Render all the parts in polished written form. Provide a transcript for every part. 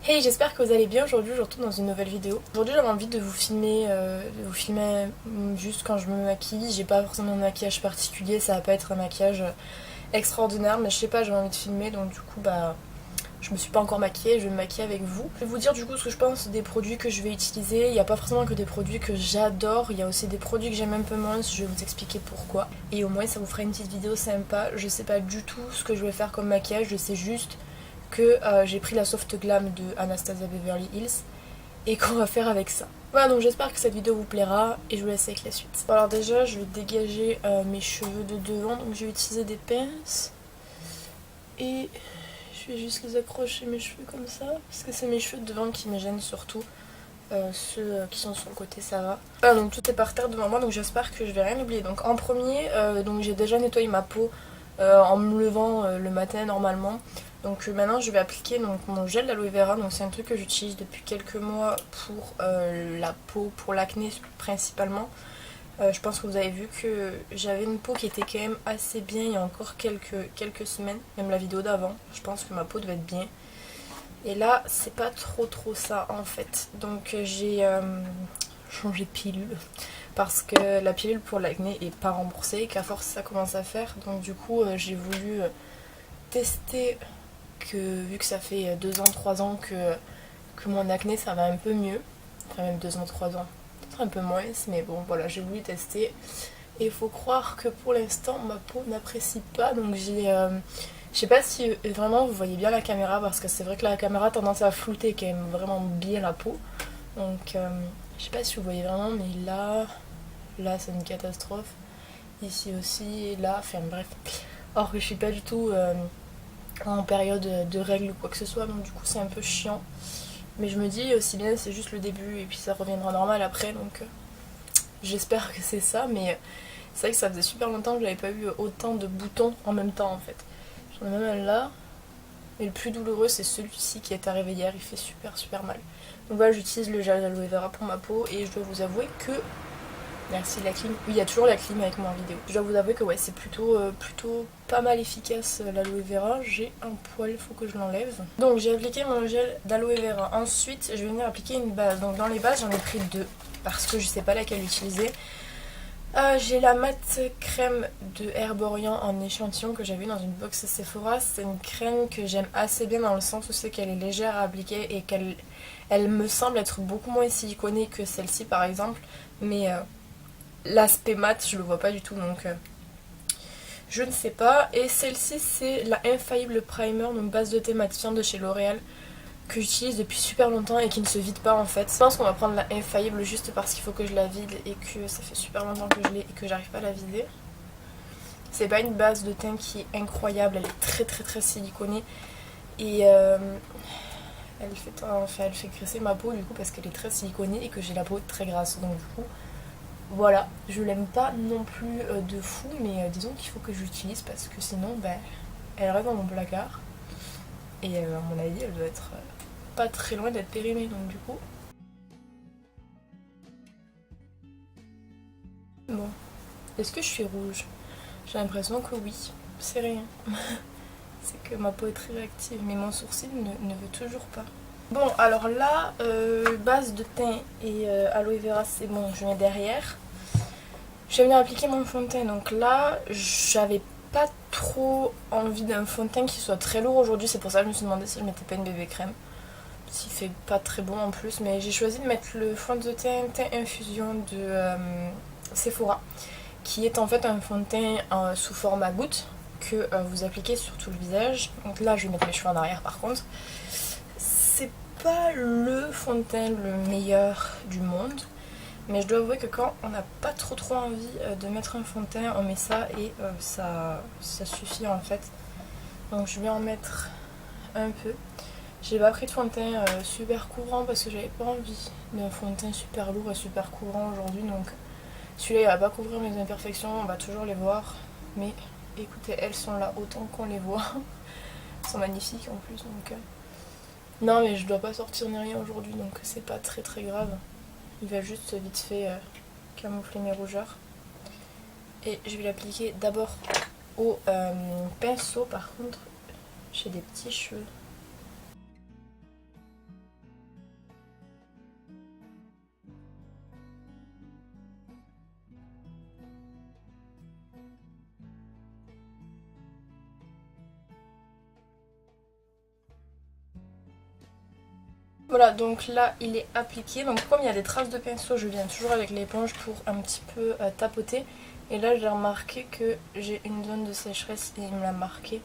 Hey, j'espère que vous allez bien. Aujourd'hui je vous retrouve dans une nouvelle vidéo. Aujourd'hui j'avais envie de vous filmer juste quand je me maquille. J'ai pas forcément un maquillage particulier, ça va pas être un maquillage extraordinaire, mais je sais pas, j'avais envie de filmer, donc du coup je me suis pas encore maquillée, je vais me maquiller avec vous. Je vais vous dire du coup ce que je pense des produits que je vais utiliser. Il n'y a pas forcément que des produits que j'adore, il y a aussi des produits que j'aime un peu moins, je vais vous expliquer pourquoi. Et au moins ça vous fera une petite vidéo sympa. Je sais pas du tout ce que je vais faire comme maquillage, je sais juste que j'ai pris la Soft Glam de Anastasia Beverly Hills et qu'on va faire avec ça. Voilà, donc j'espère que cette vidéo vous plaira et je vous laisse avec la suite. Bon, alors déjà je vais dégager mes cheveux de devant, donc je vais utiliser des pinces et je vais juste les accrocher mes cheveux comme ça parce que c'est mes cheveux de devant qui me gênent surtout. Ceux qui sont sur le côté ça va. Voilà, donc tout est par terre devant moi, donc j'espère que je vais rien oublier. Donc en premier, donc j'ai déjà nettoyé ma peau en me levant le matin normalement. Donc maintenant je vais appliquer donc, mon gel d'aloe vera, donc c'est un truc que j'utilise depuis quelques mois pour la peau, pour l'acné principalement. Je pense que vous avez vu que j'avais une peau qui était quand même assez bien il y a encore quelques semaines, même la vidéo d'avant, je pense que ma peau devait être bien. Et là c'est pas trop ça en fait, donc j'ai changé de pilule parce que la pilule pour l'acné est pas remboursée et qu'à force ça commence à faire, donc du coup j'ai voulu tester que vu que ça fait 2 ans, 3 ans que mon acné ça va un peu mieux, enfin même 2 ans, 3 ans, peut-être un peu moins, mais bon voilà, j'ai voulu tester. Et il faut croire que pour l'instant ma peau n'apprécie pas, donc je sais pas si vraiment vous voyez bien la caméra parce que c'est vrai que la caméra a tendance à flouter quand même vraiment bien la peau. Donc je sais pas si vous voyez vraiment, mais là c'est une catastrophe. Ici aussi, et là, enfin bref. Or que je suis pas du tout en période de règles ou quoi que ce soit, donc du coup c'est un peu chiant. Mais je me dis aussi bien c'est juste le début et puis ça reviendra normal après, donc j'espère que c'est ça, mais c'est vrai que ça faisait super longtemps que j'avais pas eu autant de boutons en même temps en fait. J'en ai même un là, mais le plus douloureux c'est celui-ci qui est arrivé hier, il fait super mal. Donc voilà, j'utilise le gel d'aloe vera pour ma peau et je dois vous avouer que... Merci la clim. Oui, il y a toujours la clim avec moi en vidéo. Je dois vous avouer que ouais, c'est plutôt pas mal efficace l'aloe vera. J'ai un poil, il faut que je l'enlève. Donc j'ai appliqué mon gel d'aloe vera. Ensuite, je vais venir appliquer une base. Donc dans les bases, j'en ai pris deux parce que je sais pas laquelle utiliser. J'ai la mat crème de Herborian en échantillon que j'avais dans une box Sephora. C'est une crème que j'aime assez bien dans le sens où c'est qu'elle est légère à appliquer et qu'elle me semble être beaucoup moins siliconée que celle-ci par exemple. Mais l'aspect mat je le vois pas du tout, donc je ne sais pas. Et celle-ci c'est la Infaillible Primer, donc base de thé matifiante de chez L'Oréal, que j'utilise depuis super longtemps et qui ne se vide pas en fait. Je pense qu'on va prendre la Infaillible juste parce qu'il faut que je la vide et que ça fait super longtemps que je l'ai et que j'arrive pas à la vider. C'est pas une base de teint qui est incroyable, elle est très siliconée et elle fait graisser ma peau du coup parce qu'elle est très siliconée et que j'ai la peau très grasse, donc du coup voilà, je l'aime pas non plus de fou, mais disons qu'il faut que je l'utilise parce que sinon elle reste dans mon placard et à mon avis elle doit être pas très loin d'être périmée, donc du coup bon. Est-ce que je suis rouge? J'ai l'impression que oui, c'est rien. C'est que ma peau est très réactive, mais mon sourcil ne veut toujours pas. Bon, alors là, base de teint et aloe vera, c'est bon, je mets derrière. Je vais venir appliquer mon fond de teint. Donc là, j'avais pas trop envie d'un fond de teint qui soit très lourd aujourd'hui. C'est pour ça que je me suis demandé si je mettais pas une bébé crème. S'il fait pas très bon en plus. Mais j'ai choisi de mettre le fond de teint Infusion de Sephora, qui est en fait un fond de teint sous format goutte que vous appliquez sur tout le visage. Donc là, je vais mettre mes cheveux en arrière par contre. C'est pas le fond de teint le meilleur du monde. Mais je dois avouer que quand on n'a pas trop envie de mettre un fond de teint, on met ça et ça suffit en fait. Donc je vais en mettre un peu. J'ai pas pris de fond de teint super couvrant parce que j'avais pas envie d'un fond de teint super lourd et super couvrant aujourd'hui. Donc celui-là il va pas couvrir mes imperfections, on va toujours les voir. Mais écoutez, elles sont là autant qu'on les voit. Elles sont magnifiques en plus. Donc non, mais je dois pas sortir ni rien aujourd'hui, donc c'est pas très grave. Il va juste vite fait camoufler mes rougeurs. Et je vais l'appliquer d'abord au pinceau. Par contre, j'ai des petits cheveux. Voilà, donc là il est appliqué. Donc comme il y a des traces de pinceau, je viens toujours avec l'éponge pour un petit peu tapoter. Et là j'ai remarqué que j'ai une zone de sécheresse et il me l'a marqué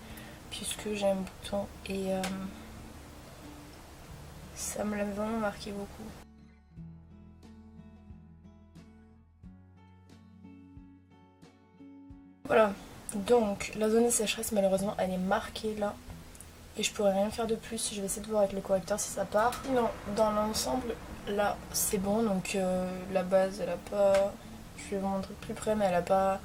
puisque j'ai un bouton et ça me l'a vraiment marqué beaucoup. Voilà, donc la zone de sécheresse malheureusement elle est marquée là. Et je pourrais rien faire de plus, je vais essayer de voir avec le correcteur si ça part. Non, dans l'ensemble, là c'est bon, donc la base elle a pas... Je vais vous montrer de plus près, mais elle a pas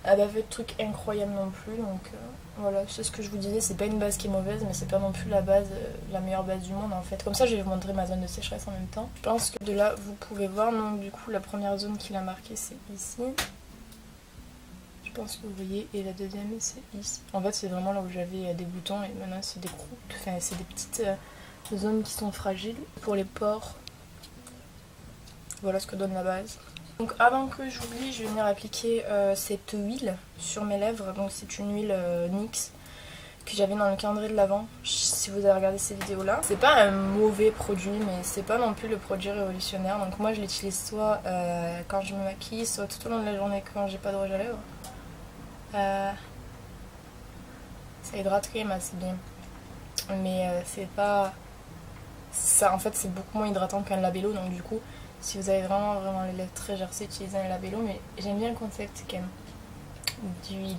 fait de trucs incroyables non plus, donc voilà, c'est ce que je vous disais, c'est pas une base qui est mauvaise, mais c'est pas non plus la base, la meilleure base du monde en fait. Comme ça je vais vous montrer ma zone de sécheresse en même temps. Je pense que de là vous pouvez voir, donc du coup la première zone qu'il a marquée c'est ici. Je pense que vous voyez, et la deuxième c'est ici. En fait c'est vraiment là où j'avais des boutons et maintenant c'est des croûtes, enfin c'est des petites zones qui sont fragiles. Pour les pores, voilà ce que donne la base. Donc avant que j'oublie, je vais venir appliquer cette huile sur mes lèvres. Donc c'est une huile NYX que j'avais dans le calendrier de l'Avent, si vous avez regardé ces vidéos là. C'est pas un mauvais produit, mais c'est pas non plus le produit révolutionnaire. Donc moi je l'utilise soit quand je me maquille, soit tout au long de la journée quand j'ai pas de rouge à lèvres. Ça hydrate quand même assez bien, mais c'est pas ça, en fait c'est beaucoup moins hydratant qu'un labello, donc du coup si vous avez vraiment les lèvres très gercées, utilisez un labello, mais j'aime bien le concept quand même d'huile.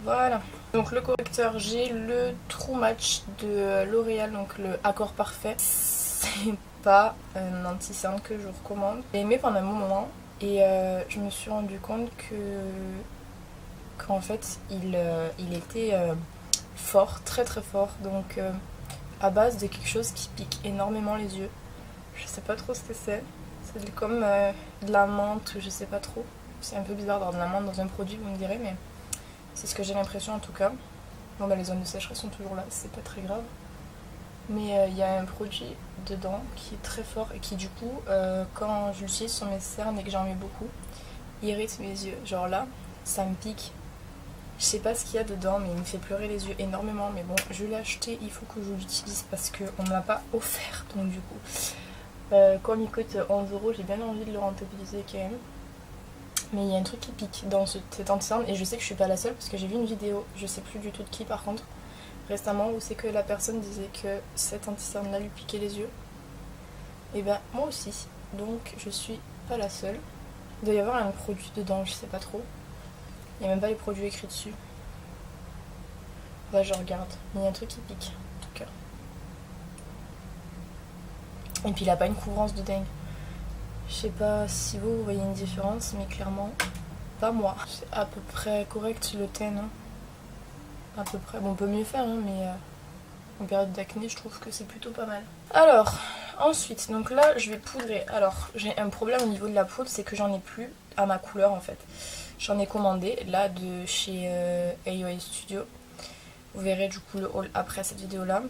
Voilà, donc le correcteur, j'ai le True Match de L'Oréal, donc le Accord Parfait. C'est pas un anti-cerne que je vous recommande, j'ai aimé pendant un bon moment et je me suis rendu compte qu'en fait il était fort, très très fort, donc à base de quelque chose qui pique énormément les yeux. Je sais pas trop ce que c'est comme de la menthe, je sais pas trop. C'est un peu bizarre d'avoir de la menthe dans un produit, vous me direz, mais c'est ce que j'ai l'impression en tout cas. Bon bah les zones de sécheresse sont toujours là, c'est pas très grave. Mais il y a un produit dedans qui est très fort et qui du coup, quand je l'utilise sur mes cernes et que j'en mets beaucoup, irrite mes yeux. Genre là, ça me pique. Je sais pas ce qu'il y a dedans, mais il me fait pleurer les yeux énormément. Mais bon, je l'ai acheté, il faut que je l'utilise parce qu'on ne m'a pas offert. Donc du coup, comme il coûte 11 €, j'ai bien envie de le rentabiliser quand même. Mais il y a un truc qui pique dans cet anti-cerne et je sais que je suis pas la seule parce que j'ai vu une vidéo, je sais plus du tout de qui par contre, récemment, où c'est que la personne disait que cet anti-cerne là lui piquait les yeux. Et ben moi aussi, donc je suis pas la seule. Il doit y avoir un produit dedans, je sais pas trop. Il n'y a même pas les produits écrits dessus. Là je regarde, mais il y a un truc qui pique en tout cas. Et puis il a pas une couvrance de dingue. Je sais pas si vous voyez une différence, mais clairement pas moi. C'est à peu près correct le teint, non? À peu près. Bon, on peut mieux faire, hein, mais en période d'acné, je trouve que c'est plutôt pas mal. Alors, ensuite, donc là, je vais poudrer. Alors, j'ai un problème au niveau de la poudre, c'est que j'en ai plus à ma couleur en fait. J'en ai commandé, là, de chez AOA Studio. Vous verrez du coup le haul après cette vidéo-là.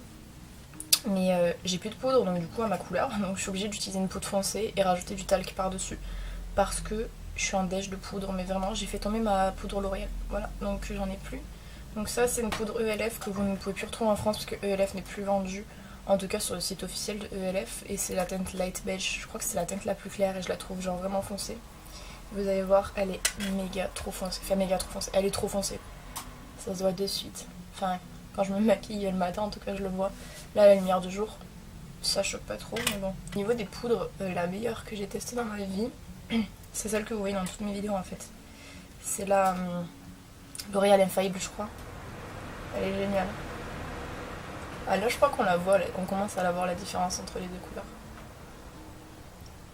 Mais j'ai plus de poudre, donc du coup à ma couleur. Donc je suis obligée d'utiliser une poudre foncée et rajouter du talc par-dessus. Parce que je suis en déj de poudre, mais vraiment j'ai fait tomber ma poudre L'Oréal. Voilà, donc j'en ai plus. Donc ça c'est une poudre ELF que vous ne pouvez plus retrouver en France parce que ELF n'est plus vendue. En tout cas sur le site officiel de ELF. Et c'est la teinte light beige, je crois que c'est la teinte la plus claire et je la trouve genre vraiment foncée. Vous allez voir, elle est méga trop foncée. Enfin méga trop foncée, elle est trop foncée. Ça se voit de suite. Enfin, quand je me maquille le matin en tout cas je le vois. Là la lumière du jour, ça choque pas trop, mais bon. Au niveau des poudres, la meilleure que j'ai testée dans ma vie, c'est celle que vous voyez dans toutes mes vidéos en fait. C'est la L'Oréal Infallible je crois. Elle est géniale. Ah là je crois qu'on la voit, on commence à la voir la différence entre les deux couleurs.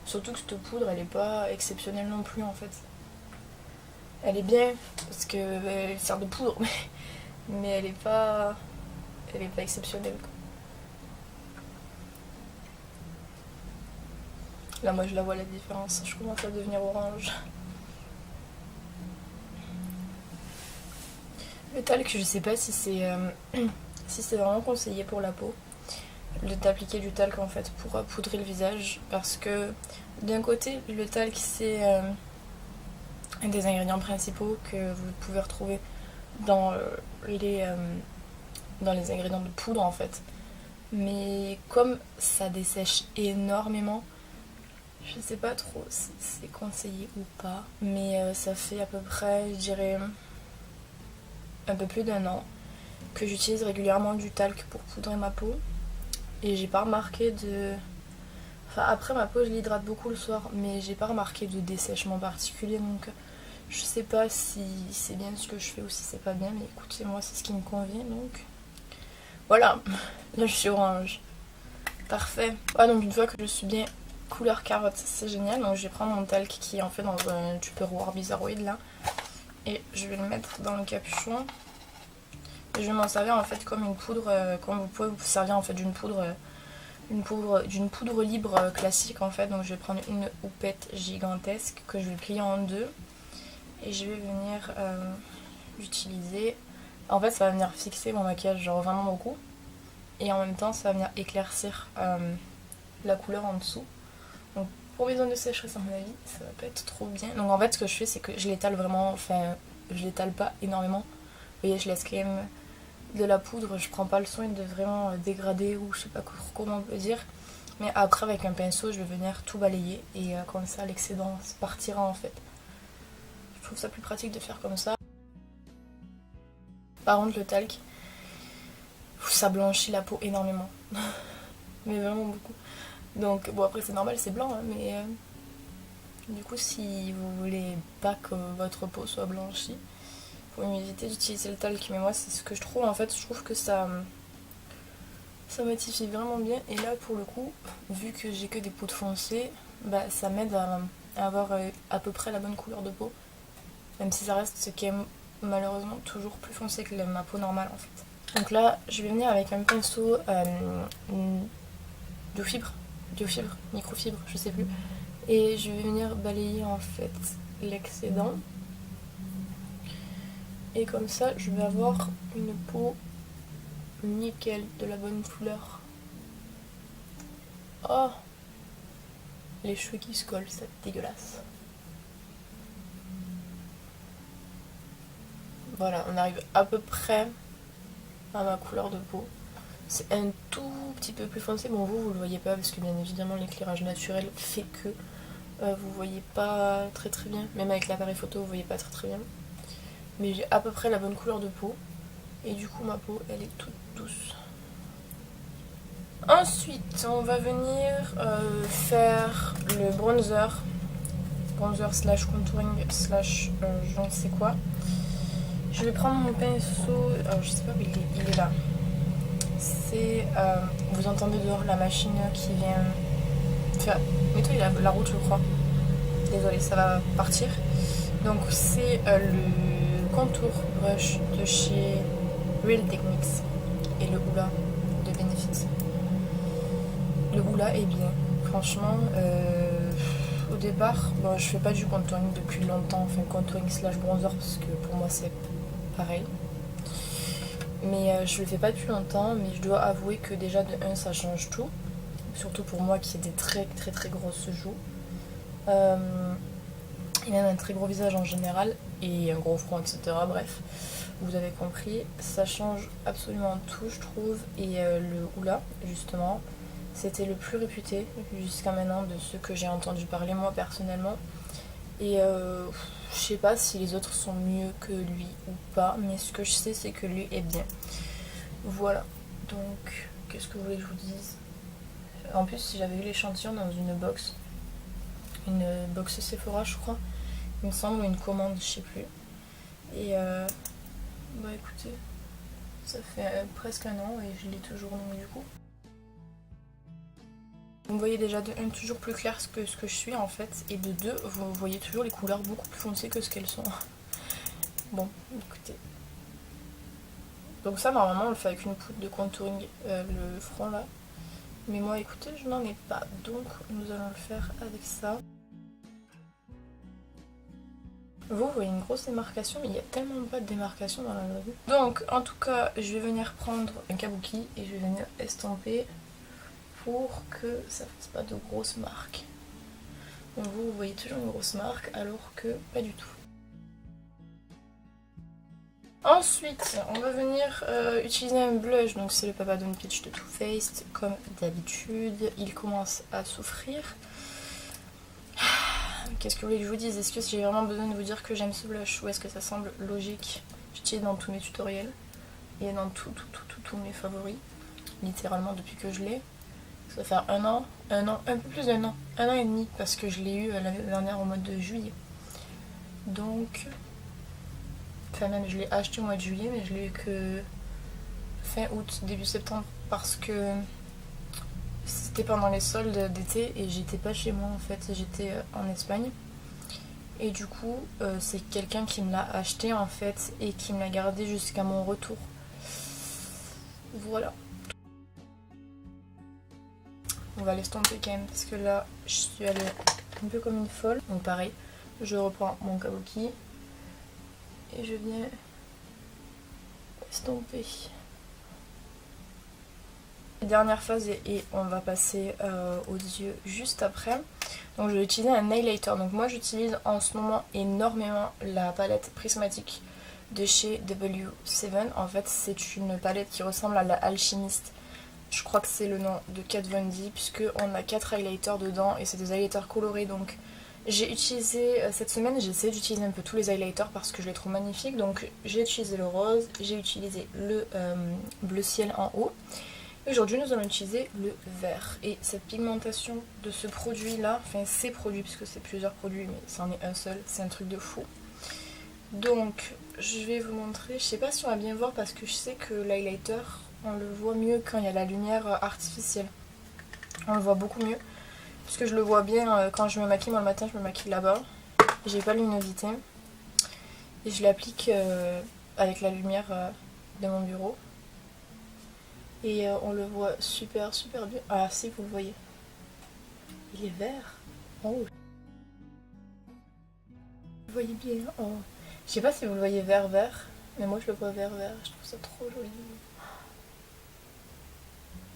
Surtout que cette poudre elle est pas exceptionnelle non plus en fait. Elle est bien parce qu'elle sert de poudre mais elle est pas exceptionnelle quoi. Là moi je la vois la différence, je commence à devenir orange. Le talc je sais pas si c'est si c'est vraiment conseillé pour la peau d'appliquer du talc en fait pour poudrer le visage, parce que d'un côté le talc c'est un des ingrédients principaux que vous pouvez retrouver dans les ingrédients de poudre en fait. Mais comme ça dessèche énormément, je sais pas trop si c'est conseillé ou pas. Mais ça fait à peu près, je dirais, un peu plus d'1 an que j'utilise régulièrement du talc pour poudrer ma peau. Et j'ai pas remarqué de... Enfin, après ma peau, je l'hydrate beaucoup le soir, mais j'ai pas remarqué de dessèchement particulier, donc je sais pas si c'est bien ce que je fais ou si c'est pas bien, mais écoutez, moi c'est ce qui me convient, donc voilà. Là je suis orange. Parfait. Ah, donc une fois que je suis bien couleur carotte, c'est génial, donc je vais prendre mon talc qui est en fait dans un tupperware bizarroïde là, et je vais le mettre dans le capuchon. Et je vais m'en servir en fait comme une poudre, comme vous pouvez vous servir en fait d'une poudre libre classique en fait. Donc je vais prendre une houppette gigantesque que je vais plier en deux et je vais venir l'utiliser. En fait ça va venir fixer mon maquillage genre vraiment beaucoup et en même temps ça va venir éclaircir la couleur en dessous. Donc pour mes zones de sécheresse à mon avis ça va pas être trop bien. Donc en fait ce que je fais c'est que je l'étale vraiment, enfin je l'étale pas énormément. Vous voyez, je laisse quand même de la poudre, je prends pas le soin de vraiment dégrader ou je sais pas comment on peut dire. Mais après avec un pinceau je vais venir tout balayer et comme ça l'excédent partira en fait. Je trouve ça plus pratique de faire comme ça. Par contre le talc, ça blanchit la peau énormément. Mais vraiment beaucoup. Donc bon après c'est normal, c'est blanc hein, mais du coup si vous voulez pas que votre peau soit blanchie, faut éviter d'utiliser le talc. Mais moi c'est ce que je trouve en fait, je trouve que ça matifie vraiment bien. Et là pour le coup, vu que j'ai que des peaux foncées, bah, ça m'aide à avoir à peu près la bonne couleur de peau. Même si ça reste ce qui est malheureusement toujours plus foncé que ma peau normale en fait. Donc là je vais venir avec un pinceau de fibre, microfibre, je sais plus. Et je vais venir balayer en fait l'excédent. Et comme ça je vais avoir une peau nickel, de la bonne couleur. Oh, les cheveux qui se collent, c'est dégueulasse. Voilà, on arrive à peu près à ma couleur de peau. C'est un tout petit peu plus foncé. Bon, vous le voyez pas parce que bien évidemment l'éclairage naturel fait que vous voyez pas très très bien. Même avec l'appareil photo, vous voyez pas très très bien. Mais j'ai à peu près la bonne couleur de peau. Et du coup, ma peau, elle est toute douce. Ensuite, on va venir faire le bronzer slash contouring slash je ne sais quoi. Je vais prendre mon pinceau, je sais pas où il est là. C'est, vous entendez dehors la machine qui vient faire nettoyer la route je crois. Désolée, ça va partir. Donc c'est le contour brush de chez Real Techniques et le Hoola de Benefit. Le Hoola est bien, franchement. Au départ, bon, je fais pas du contouring depuis longtemps, enfin contouring slash bronzer parce que pour moi c'est pareil. Mais je le fais pas depuis longtemps, mais je dois avouer que déjà de 1 ça change tout. Surtout pour moi qui ai des très très très grosses joues. Et même un très gros visage en général, et un gros front, etc. Bref, vous avez compris, ça change absolument tout je trouve. Et le Hoola, justement, c'était le plus réputé jusqu'à maintenant de ceux que j'ai entendu parler moi personnellement. Et je sais pas si les autres sont mieux que lui ou pas, mais ce que je sais c'est que lui est bien. Voilà, donc qu'est-ce que vous voulez que je vous dise? En plus j'avais eu l'échantillon dans une box Sephora je crois, il me semble, ou une commande, je sais plus. Et bah écoutez, ça fait presque 1 an et je l'ai toujours mis du coup. Vous me voyez déjà de 1 toujours plus clair que ce que je suis en fait, et de 2 vous voyez toujours les couleurs beaucoup plus foncées que ce qu'elles sont. Bon, écoutez. Donc ça normalement on le fait avec une poudre de contouring, le front là. Mais moi écoutez je n'en ai pas, donc nous allons le faire avec ça. Vous voyez une grosse démarcation, mais il n'y a tellement pas de démarcation dans la vraie vie. Donc en tout cas je vais venir prendre un kabuki et je vais venir estomper pour que ça fasse pas de grosses marques. Donc vous voyez toujours une grosse marque alors que pas du tout. Ensuite, on va venir utiliser un blush. Donc c'est le Papa Don't Peach de Too Faced. Comme d'habitude, il commence à souffrir. Qu'est-ce que vous voulez que je vous dise? Est-ce que j'ai vraiment besoin de vous dire que j'aime ce blush? Ou est-ce que ça semble logique? J'utilise dans tous mes tutoriels. Et dans tous mes favoris. Littéralement depuis que je l'ai. Ça va faire un an, un peu plus d'un an. 1 an et demi parce que je l'ai eu l'année dernière au mois de juillet. Donc... Enfin même je l'ai acheté au mois de juillet mais je l'ai eu que fin août, début septembre parce que c'était pendant les soldes d'été et j'étais pas chez moi en fait, j'étais en Espagne. Et du coup c'est quelqu'un qui me l'a acheté en fait et qui me l'a gardé jusqu'à mon retour. Voilà. On va l'estomper quand même parce que là je suis allée un peu comme une folle. Donc pareil, je reprends mon kabuki. Et je viens estomper. Dernière phase et on va passer aux yeux juste après. Donc je vais utiliser un highlighter. Donc moi j'utilise en ce moment énormément la palette prismatique de chez W7. En fait c'est une palette qui ressemble à la Alchimiste. Je crois que c'est le nom de Kat Von D puisque on a 4 highlighters dedans et c'est des highlighters colorés. Donc j'ai utilisé cette semaine, j'ai essayé d'utiliser un peu tous les highlighters parce que je les trouve magnifiques. Donc j'ai utilisé le rose, j'ai utilisé le bleu ciel en haut. Et aujourd'hui nous allons utiliser le vert. Et cette pigmentation de ce produit là, enfin ces produits puisque c'est plusieurs produits mais c'en est un seul, c'est un truc de fou. Donc je vais vous montrer, je sais pas si on va bien voir parce que je sais que l'highlighter on le voit mieux quand il y a la lumière artificielle. On le voit beaucoup mieux. Parce que je le vois bien quand je me maquille, moi le matin je me maquille là-bas. J'ai pas le luminosité. Et je l'applique avec la lumière de mon bureau. Et on le voit super bien. Ah si vous le voyez. Il est vert. Oh. Vous le voyez bien. Oh. Je sais pas si vous le voyez vert. Mais moi je le vois vert. Je trouve ça trop joli.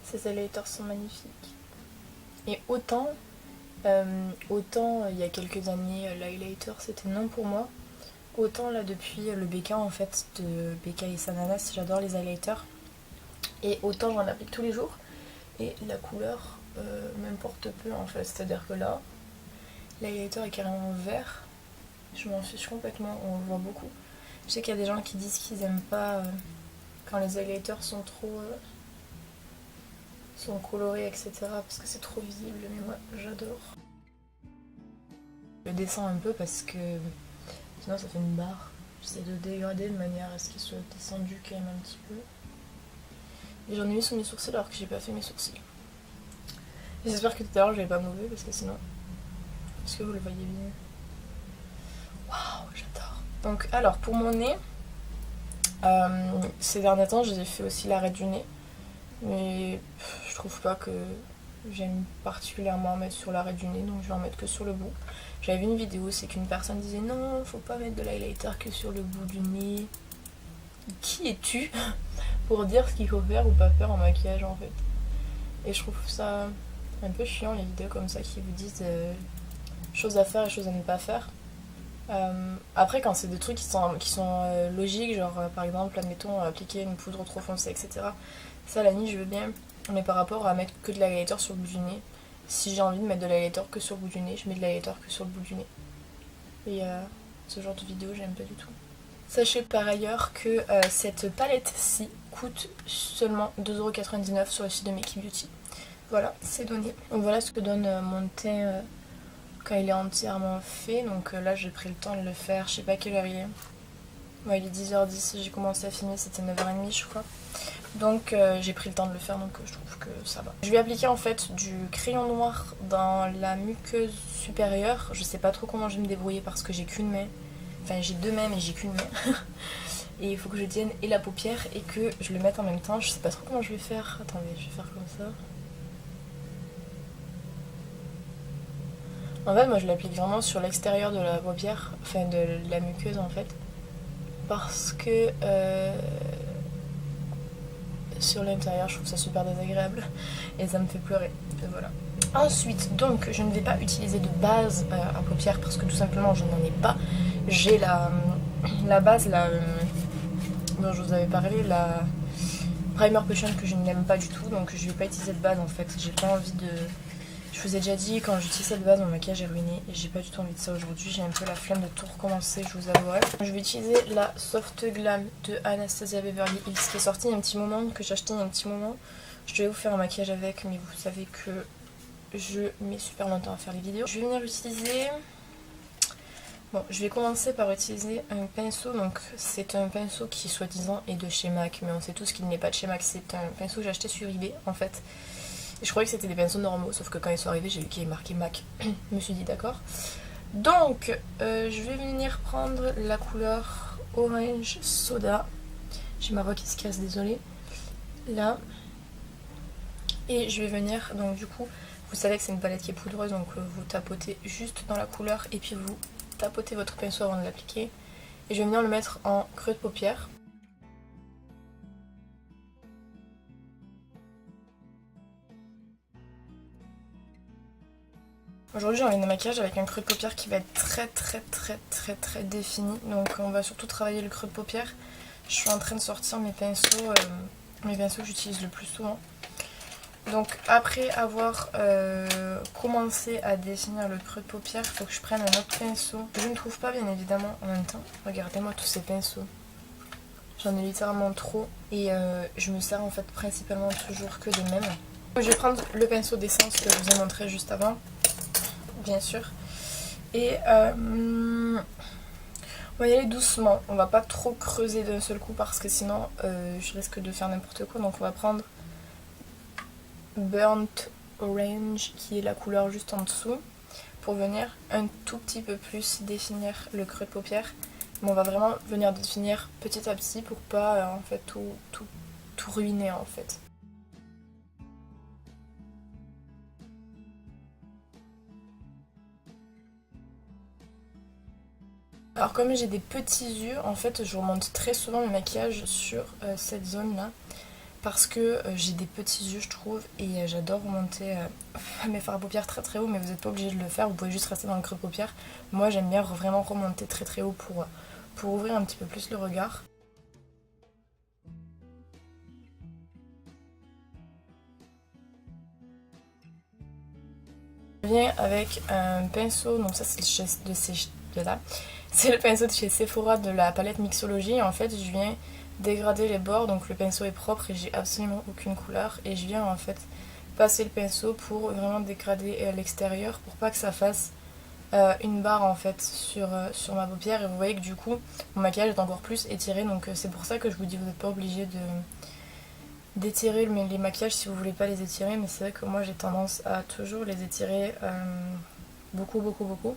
Ces highlighters sont magnifiques. Et autant il y a quelques années l'highlighter c'était non pour moi, autant là depuis le BK en fait de BK et Sananas, j'adore les highlighters et autant j'en applique tous les jours et la couleur m'importe peu en fait, c'est à dire que là l'highlighter est carrément vert, je m'en fiche complètement, on le voit beaucoup. Je sais qu'il y a des gens qui disent qu'ils aiment pas quand les highlighters sont trop sont colorés etc parce que c'est trop visible, mais moi j'adore. Je le descends un peu parce que sinon ça fait une barre. J'essaie de dégrader de manière à ce qu'il soit descendu quand même un petit peu. Et j'en ai mis sous mes sourcils alors que j'ai pas fait mes sourcils. Et j'espère que tout à l'heure je vais pas mauvais parce que sinon... Est-ce que vous le voyez bien? Waouh, j'adore. Donc alors pour mon nez, ces derniers temps j'ai fait aussi l'arrêt du nez. Mais je trouve pas que j'aime particulièrement en mettre sur l'arrêt du nez, donc je vais en mettre que sur le bout. J'avais vu une vidéo, c'est qu'une personne disait non, faut pas mettre de l'highlighter que sur le bout du nez. Qui es-tu pour dire ce qu'il faut faire ou pas faire en maquillage en fait? Et je trouve ça un peu chiant les vidéos comme ça qui vous disent choses à faire et choses à ne pas faire. Après quand c'est des trucs qui sont logiques, genre par exemple admettons appliquer une poudre trop foncée etc. Ça la nuit je veux bien, mais par rapport à mettre que de l'highlighter sur le bout du nez, si j'ai envie de mettre de l'highlighter que sur le bout du nez, je mets de l'highlighter que sur le bout du nez. Et ce genre de vidéo j'aime pas du tout. Sachez par ailleurs que cette palette-ci coûte seulement 2,99€ sur le site de Makey Beauty. Voilà, c'est donné. Donc voilà ce que donne mon teint quand il est entièrement fait. Donc là j'ai pris le temps de le faire, je sais pas quelle heure il est. Ouais, il est 10h10, j'ai commencé à filmer, c'était 9h30 je crois. Donc j'ai pris le temps de le faire, donc je trouve que ça va. Je vais appliquer en fait du crayon noir dans la muqueuse supérieure. Je sais pas trop comment je vais me débrouiller parce que j'ai qu'une main. Enfin j'ai 2 mains mais j'ai qu'une main. Et il faut que je tienne et la paupière et que je le mette en même temps. Je sais pas trop comment je vais faire. Attendez, je vais faire comme ça. En fait moi je l'applique vraiment sur l'extérieur de la paupière, enfin de la muqueuse en fait. Parce que sur l'intérieur je trouve ça super désagréable et ça me fait pleurer. Et voilà. Ensuite donc je ne vais pas utiliser de base à paupières parce que tout simplement je n'en ai pas. J'ai la base là, dont je vous avais parlé, la Primer Potion que je n'aime pas du tout, donc je vais pas utiliser de base en fait. J'ai pas envie de... Je vous ai déjà dit, quand j'utilise cette base, mon maquillage est ruiné et j'ai pas du tout envie de ça aujourd'hui. J'ai un peu la flemme de tout recommencer, je vous avouerai. Je vais utiliser la Soft Glam de Anastasia Beverly Hills qui est sortie il y a un petit moment, que j'ai acheté il y a un petit moment. Je devais vous faire un maquillage avec, mais vous savez que je mets super longtemps à faire les vidéos. Je vais venir utiliser... Bon, je vais commencer par utiliser un pinceau. Donc c'est un pinceau qui soi-disant est de chez MAC, mais on sait tous qu'il n'est pas de chez MAC. C'est un pinceau que j'ai acheté sur eBay en fait. Et je croyais que c'était des pinceaux normaux, sauf que quand ils sont arrivés, j'ai vu qu'il est marqué MAC. Je me suis dit d'accord. Donc je vais venir prendre la couleur Orange Soda. J'ai ma voix qui se casse, désolée. Là. Et je vais venir, donc du coup, vous savez que c'est une palette qui est poudreuse, donc vous tapotez juste dans la couleur et puis vous tapotez votre pinceau avant de l'appliquer. Et je vais venir le mettre en creux de paupière. Aujourd'hui j'ai envie de maquillage avec un creux de paupière qui va être très défini. Donc on va surtout travailler le creux de paupière. Je suis en train de sortir mes pinceaux que j'utilise le plus souvent. Donc après avoir commencé à définir le creux de paupière, il faut que je prenne un autre pinceau. Je ne trouve pas bien évidemment en même temps. Regardez-moi tous ces pinceaux. J'en ai littéralement trop et je me sers en fait principalement toujours que des mêmes. Je vais prendre le pinceau d'essence que je vous ai montré juste avant, bien sûr. Et on va y aller doucement. On va pas trop creuser d'un seul coup parce que sinon je risque de faire n'importe quoi. Donc on va prendre Burnt Orange qui est la couleur juste en dessous pour venir un tout petit peu plus définir le creux de paupière, mais on va vraiment venir définir petit à petit pour pas en fait tout ruiner en fait. Alors comme j'ai des petits yeux, en fait je remonte très souvent le maquillage sur cette zone là. Parce que j'ai des petits yeux je trouve et j'adore remonter mes fards à paupières très haut, mais vous n'êtes pas obligé de le faire, vous pouvez juste rester dans le creux de paupière. Moi j'aime bien vraiment remonter très haut pour ouvrir un petit peu plus le regard. Je viens avec un pinceau, donc ça c'est le pinceau de chez Sephora de la palette Mixology. En fait je viens dégrader les bords, donc le pinceau est propre et j'ai absolument aucune couleur et je viens en fait passer le pinceau pour vraiment dégrader l'extérieur pour pas que ça fasse une barre en fait sur ma paupière. Et vous voyez que du coup mon maquillage est encore plus étiré, donc c'est pour ça que je vous dis vous n'êtes pas obligé d'étirer les maquillages si vous voulez pas les étirer, mais c'est vrai que moi j'ai tendance à toujours les étirer beaucoup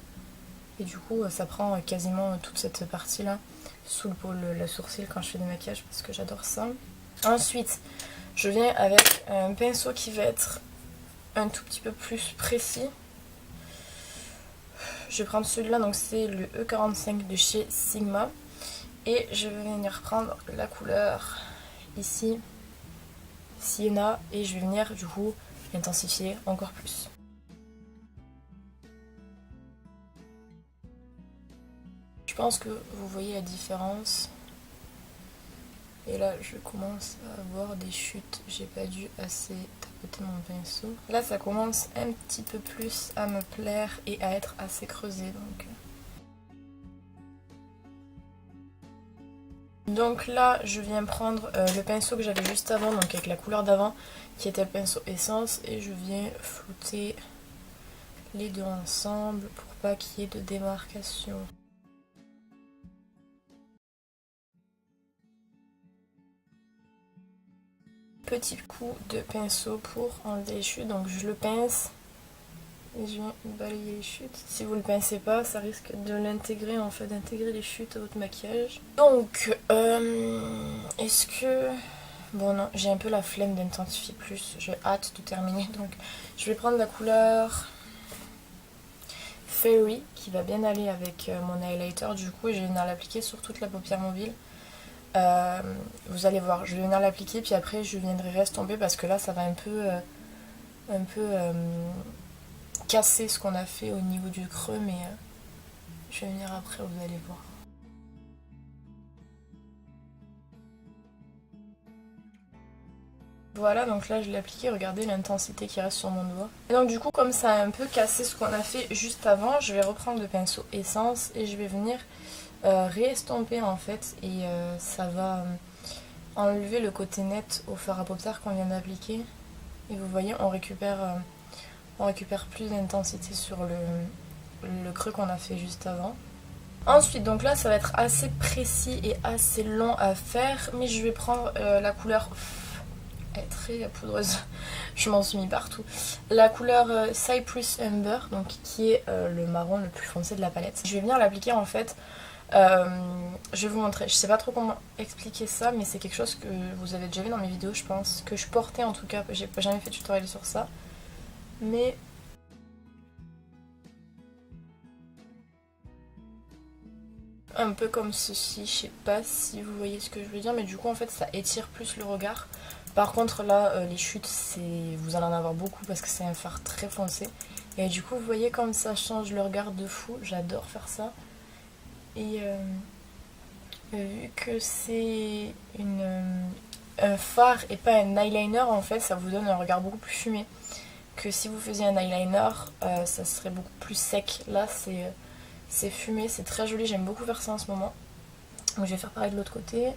et du coup ça prend quasiment toute cette partie là sous le sourcil quand je fais des maquillages parce que j'adore ça. Ensuite je viens avec un pinceau qui va être un tout petit peu plus précis. Je vais prendre celui-là, donc c'est le E45 de chez Sigma et je vais venir prendre la couleur ici Sienna et je vais venir du coup intensifier encore plus. Je pense que vous voyez la différence. Et là je commence à avoir des chutes, j'ai pas dû assez tapoter mon pinceau. Là ça commence un petit peu plus à me plaire et à être assez creusé donc là je viens prendre le pinceau que j'avais juste avant, donc avec la couleur d'avant qui était le pinceau essence, et je viens flouter les deux ensemble pour pas qu'il y ait de démarcation. Petit coup de pinceau pour enlever les chutes, donc je le pince et je viens balayer les chutes. Si vous le pincez pas, ça risque de l'intégrer en fait, d'intégrer les chutes à votre maquillage. Donc est-ce que... Bon non, j'ai un peu la flemme d'intensifier plus, j'ai hâte de terminer, donc je vais prendre la couleur Fairy qui va bien aller avec mon highlighter du coup, et je vais venir l'appliquer sur toute la paupière mobile. Vous allez voir, je vais venir l'appliquer puis après je viendrai restomper parce que là ça va un peu casser ce qu'on a fait au niveau du creux, mais je vais venir après, vous allez voir. Voilà, donc là je l'ai appliqué, regardez l'intensité qui reste sur mon doigt. Et donc du coup, comme ça a un peu cassé ce qu'on a fait juste avant, je vais reprendre le pinceau Essence et je vais venir réestomper en fait. Et ça va enlever le côté net au fard à paupières qu'on vient d'appliquer. Et vous voyez, on récupère plus d'intensité sur le creux qu'on a fait juste avant. Ensuite, donc là ça va être assez précis et assez long à faire, mais je vais prendre la couleur, elle est très poudreuse, je m'en suis mis partout, la couleur Cypress Amber, donc qui est le marron le plus foncé de la palette. Je vais venir l'appliquer en fait, je vais vous montrer, je sais pas trop comment expliquer ça, mais c'est quelque chose que vous avez déjà vu dans mes vidéos je pense, que je portais en tout cas, j'ai jamais fait de tutoriel sur ça, mais... un peu comme ceci, je sais pas si vous voyez ce que je veux dire, mais du coup en fait ça étire plus le regard. Par contre là les chutes vous allez en avoir beaucoup parce que c'est un fard très foncé. Et du coup vous voyez comme ça change le regard de fou, j'adore faire ça. Et vu que c'est un fard et pas un eyeliner en fait, ça vous donne un regard beaucoup plus fumé. Que si vous faisiez un eyeliner, ça serait beaucoup plus sec. Là c'est fumé, c'est très joli, j'aime beaucoup faire ça en ce moment. Donc je vais faire pareil de l'autre côté.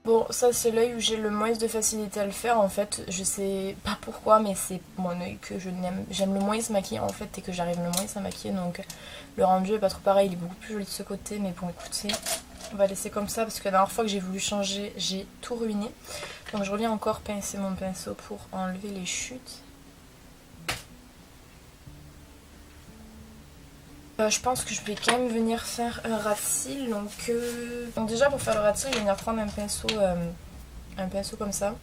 Bon, ça c'est l'œil où j'ai le moins de facilité à le faire en fait. Je sais pas pourquoi, mais c'est mon œil que j'aime le moins se maquiller en fait et que j'arrive le moins à maquiller. Donc le rendu est pas trop pareil, il est beaucoup plus joli de ce côté. Mais bon, écoutez, on va laisser comme ça parce que la dernière fois que j'ai voulu changer, j'ai tout ruiné. Donc je reviens encore pincer mon pinceau pour enlever les chutes. Je pense que je vais quand même venir faire un ras de cils. Donc déjà pour faire le ras de cils, je vais venir prendre un pinceau comme ça.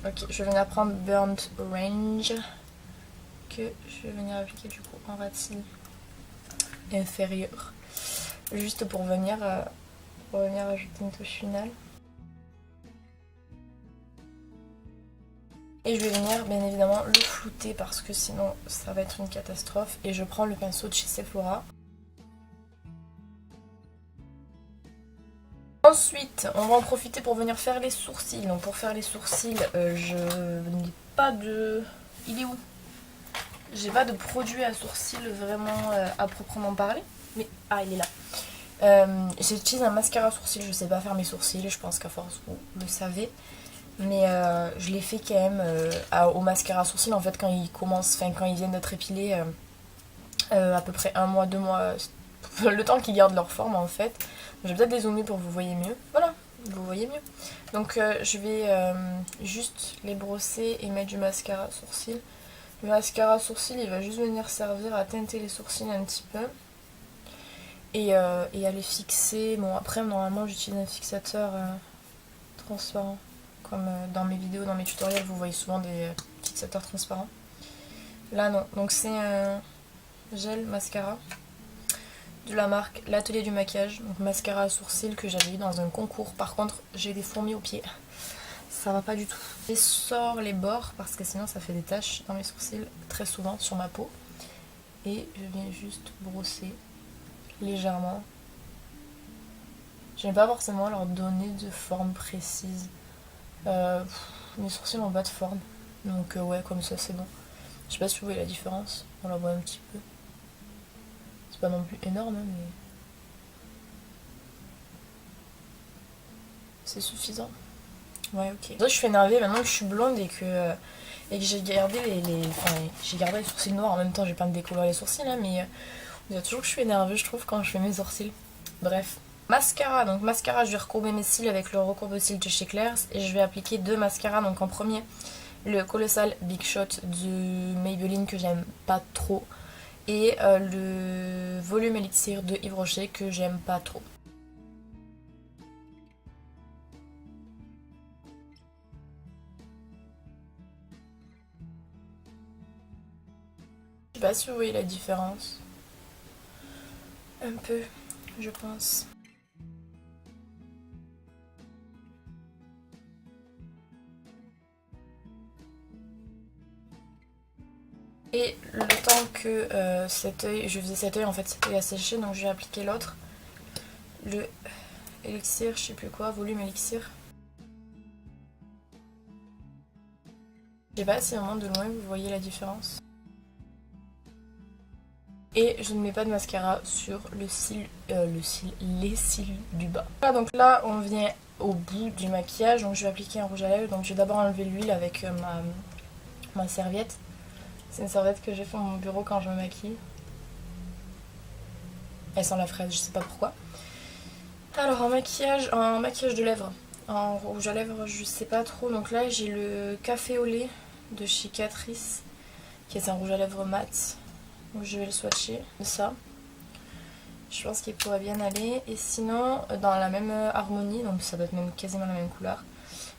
Ok, je vais venir prendre Burnt Orange que je vais venir appliquer du coup en ras de cils inférieur. Juste pour venir ajouter une touche finale. Et je vais venir bien évidemment le flouter parce que sinon ça va être une catastrophe. Et je prends le pinceau de chez Sephora. Ensuite, on va en profiter pour venir faire les sourcils. Donc pour faire les sourcils, je n'ai pas de... Il est où? J'ai pas de produit à sourcils vraiment à proprement parler. Mais... Ah, il est là. J'utilise un mascara à sourcils, je sais pas faire mes sourcils, je pense qu'à force vous le savez. Mais je les fais quand même au mascara à sourcils en fait quand ils commencent, enfin quand ils viennent d'être épilés à peu près un mois, 2 mois, le temps qu'ils gardent leur forme en fait. Je vais peut-être les zoomer pour que vous voyez mieux. Voilà, vous voyez mieux. Donc je vais juste les brosser et mettre du mascara à sourcils. Le mascara à sourcils il va juste venir servir à teinter les sourcils un petit peu. Et à les fixer. Bon après normalement j'utilise un fixateur transparent. Comme dans mes vidéos, dans mes tutoriels, vous voyez souvent des fixateurs transparents. Là non, donc c'est un gel mascara de la marque L'Atelier du Maquillage, donc mascara à sourcils que j'avais eu dans un concours. Par contre j'ai des fourmis aux pieds, ça va pas du tout. Je sors les bords parce que sinon ça fait des taches dans mes sourcils très souvent sur ma peau. Et je viens juste brosser légèrement. J'aime pas forcément leur donner de forme précise. Mes sourcils n'ont pas de forme, donc ouais, comme ça c'est bon. Je sais pas si vous voyez la différence, on la voit un petit peu. C'est pas non plus énorme, hein, mais c'est suffisant. Ouais, ok. Là, je suis énervée maintenant que je suis blonde et que j'ai gardé j'ai gardé les sourcils noirs en même temps. J'ai pas me décolorer les sourcils là, mais on dirait toujours que je suis énervée, je trouve, quand je fais mes sourcils. Bref. Mascara, donc mascara, je vais recourber mes cils avec le recourbe cils de chez Claire's et je vais appliquer deux mascaras. Donc en premier, le Colossal Big Shot de Maybelline que j'aime pas trop et le Volume Elixir de Yves Rocher que j'aime pas trop. Je sais pas si vous voyez la différence. Un peu, je pense. Et le temps que cet œil, je faisais cet œil en fait, cet œil a séché, donc j'ai appliqué l'autre. Le élixir, je sais plus quoi, volume élixir. Je sais pas si vraiment de loin vous voyez la différence. Et je ne mets pas de mascara sur les cils du bas. Voilà, donc là on vient au bout du maquillage, donc je vais appliquer un rouge à lèvres. Donc je vais d'abord enlever l'huile avec ma serviette. C'est une serviette que j'ai fait à mon bureau quand je me maquille. Elle sent la fraise, je sais pas pourquoi. Alors en maquillage de lèvres, en rouge à lèvres je sais pas trop. Donc là j'ai le café au lait de chez Catrice, qui est un rouge à lèvres mat. Donc je vais le swatcher, ça. Je pense qu'il pourrait bien aller. Et sinon, dans la même harmonie, donc ça doit être même quasiment la même couleur,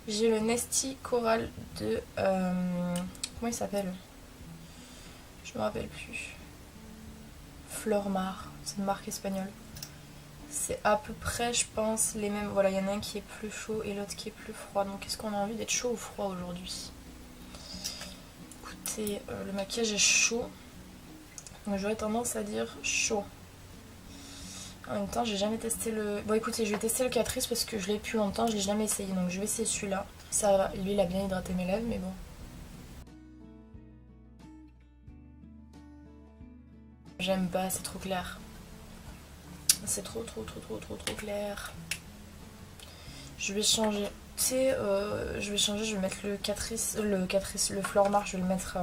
j'ai le Nesty Coral de... comment il s'appelle? Je me rappelle plus. Flormar, c'est une marque espagnole. C'est à peu près, je pense, les mêmes. Voilà, il y en a un qui est plus chaud et l'autre qui est plus froid. Donc est-ce qu'on a envie d'être chaud ou froid aujourd'hui? Écoutez, le maquillage est chaud. Donc j'aurais tendance à dire chaud. En même temps, j'ai jamais testé le... Bon écoutez, je vais tester le Catrice parce que je l'ai plus longtemps, je l'ai jamais essayé. Donc je vais essayer celui-là. Ça va, lui il a bien hydraté mes lèvres, mais bon. J'aime pas, c'est trop clair. C'est trop clair. Je vais changer. Tu sais, je vais changer, je vais mettre le Flormar, je vais le mettre...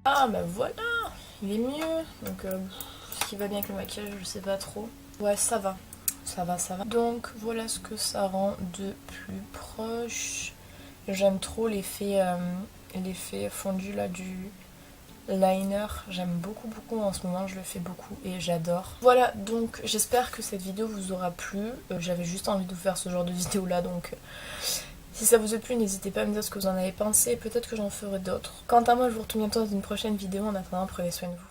Ah bah voilà, il est mieux. Donc ce qui va bien avec le maquillage, je sais pas trop. Ouais, ça va. Ça va. Donc voilà ce que ça rend de plus proche. J'aime trop l'effet fondu là du liner. J'aime beaucoup en ce moment, je le fais beaucoup et j'adore. Voilà, donc j'espère que cette vidéo vous aura plu. J'avais juste envie de vous faire ce genre de vidéo là, donc... Si ça vous a plu, n'hésitez pas à me dire ce que vous en avez pensé, peut-être que j'en ferai d'autres. Quant à moi, je vous retrouve bientôt dans une prochaine vidéo. En attendant, prenez soin de vous.